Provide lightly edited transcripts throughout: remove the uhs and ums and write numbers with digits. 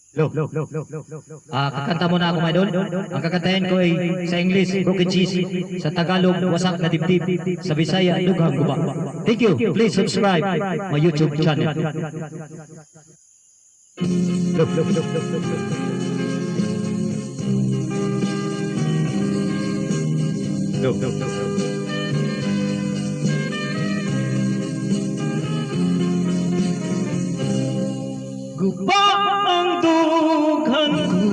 Kakanta muna ako, mga idol. Ang kakantahin ko ay sa English, broken cheese. Sa Tagalog, wasak na dibdib. Sa Bisaya, dughang guba. Thank you. Please subscribe my YouTube channel. Guba ang dughan ko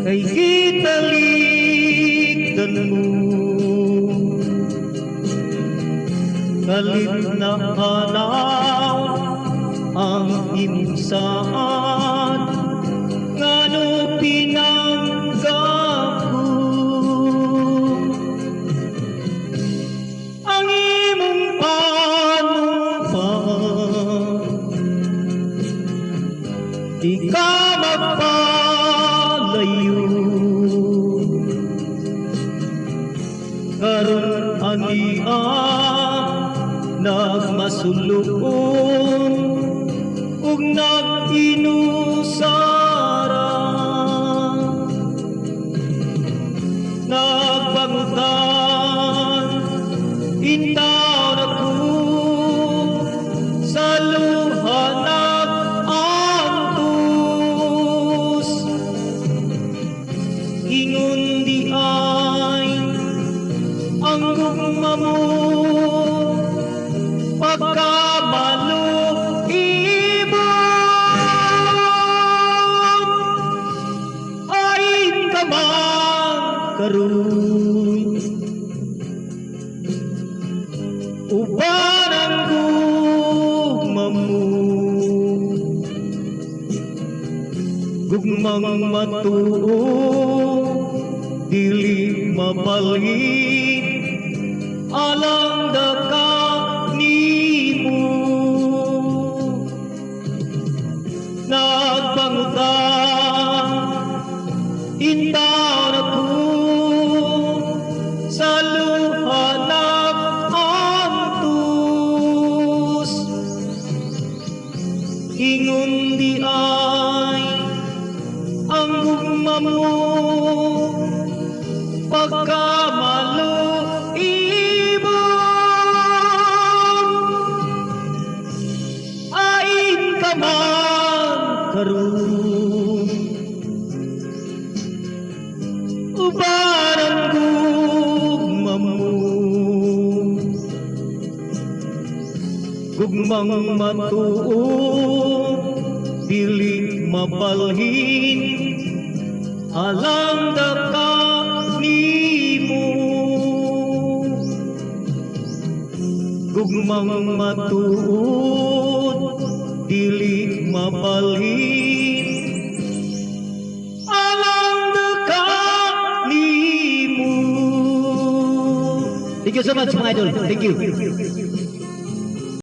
kay gitalikdan mo, kalit na hanaw ang imsaan ngano pinanggap ko ang imong di ka magpalayo karon ania nagmasulong ug nag-inusara nagbangutan intaw na ko sa luhanap antus ingon di ay ang gugma mo pagkamalo ibon ay kamang karoon uban ang gugma mo gugmang matuo dili mabalhin alang daka nimo nagpangutan intaw na ko sa luhanap antus ingon di ay ang gugma mo pagkamalo karon uban ang gugma mo gugmang matuo dili mabalhin alang daka nimo gugmang matuo dili mabalhin alang daka nimo. Thank you so much, mga idol. Thank you.